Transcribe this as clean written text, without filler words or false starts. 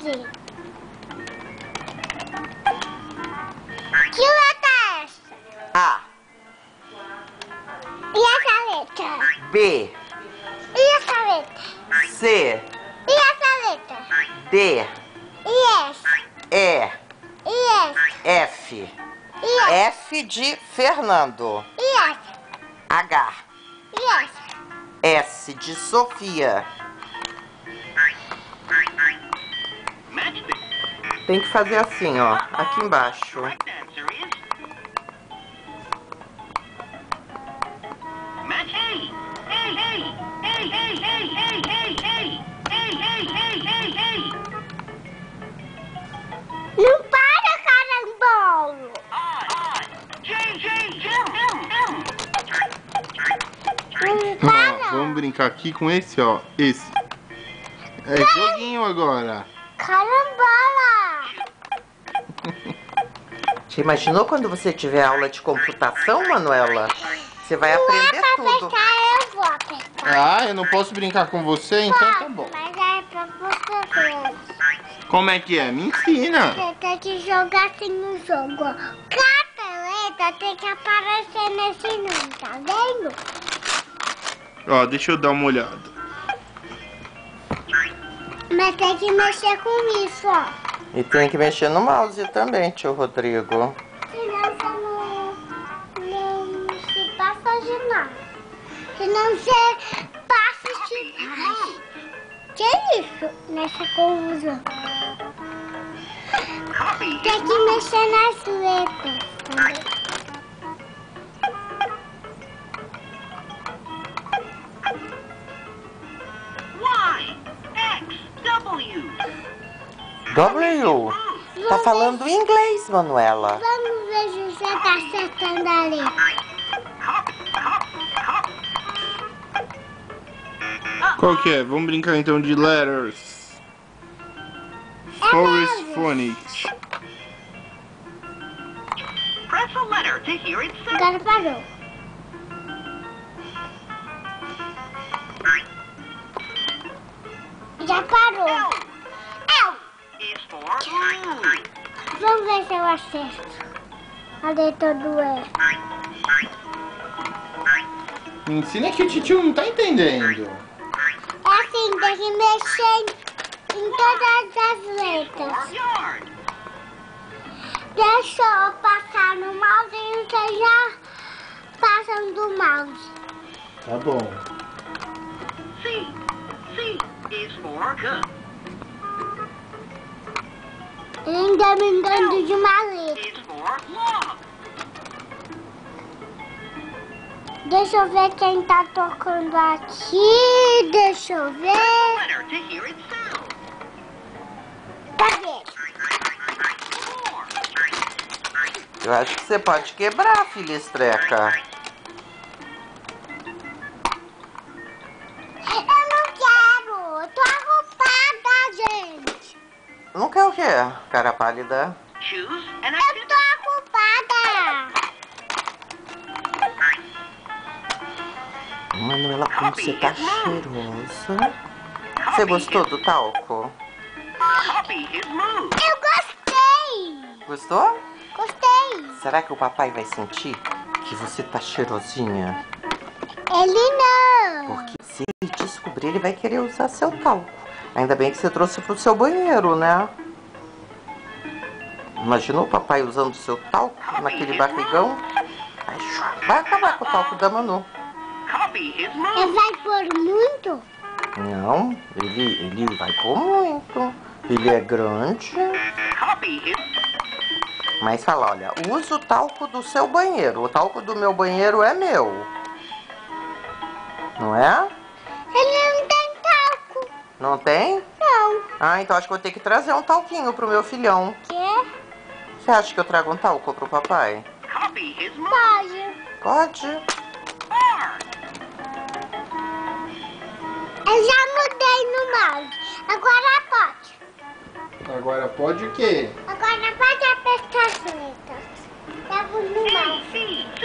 fazer. Que letra é essa? A. E essa letra? B. E essa letra? C. E essa letra? D. E essa? E. E essa? F. E essa? F de Fernando. E essa? H. E essa? S de Sofia. Tem que fazer assim, ó, aqui embaixo. Não para, carambolo! Não Ó, para! vamos brincar aqui com esse, ó. Esse. É joguinho agora. Carambola! Você imaginou quando você tiver aula de computação, Manuela? Você vai aprender Pra tudo. apertar, eu vou apertar. Ah, eu não posso brincar com você? Então tá bom. Mas é pra você ver. Como é que é? Me ensina. Você tem que jogar assim no jogo. Ó. Cada letra tem que aparecer nesse número, tá vendo? Ó, deixa eu dar uma olhada. Mas tem que mexer com isso, ó. E tem que mexer no mouse também, tio Rodrigo. Senão você não se passa de nada. Senão você passa de... Ai, que é isso nessa confusão? Tem que mexer nas letras também. W. Tá falando inglês, Manuela. Vamos ver se você tá acertando a letra. Qual que é? Vamos brincar então de letters. Forest Phonics. Press a letter to hear it sound. Agora parou. Já parou. Is for loon. Vamos ver se eu acerto. A letra do E. Me ensina que o titio não tá entendendo. É assim, tem que mexer em todas as letras. For yard. Deixa eu passar no mouse e você já passam do mouse. Tá bom. C. C is for cup. Ele ainda me engano de uma letra. Is for log. Deixa eu ver quem tá tocando aqui. Deixa eu ver. Letter to hear it sound. Cadê? Eu acho que você pode quebrar, filha estreca. Eu não quero. Eu tô arropada, gente. Não quer o quê, cara pálida? Choose an Eu activity. tô ocupada. Manuela, como você tá cheirosa. Você gostou do talco? Copy his move. Eu gostei. Gostou? Gostei. Será que o papai vai sentir que você tá cheirosinha? Ele não. Porque se ele descobrir, ele vai querer usar seu talco. Ainda bem que você trouxe pro seu banheiro, né? Imaginou o papai usando seu talco naquele barrigão? Vai acabar com o talco da Manu. Copy his Ele move. vai pôr muito? Não, ele vai pôr muito. Ele é grande. Copy his. Mas fala, olha, usa o talco do seu banheiro. O talco do meu banheiro é meu. Não é? Ele não tem talco. Não tem? Não. Ah, então acho que vou ter que trazer um talquinho pro meu filhão. Quê? Você acha que eu trago um talco pro papai? Copy his move. Pode. Pode. R. Eu já mudei no mouse. Agora pode. Agora pode o quê? Agora pode apertar as letras. Pego no mouse. C. C.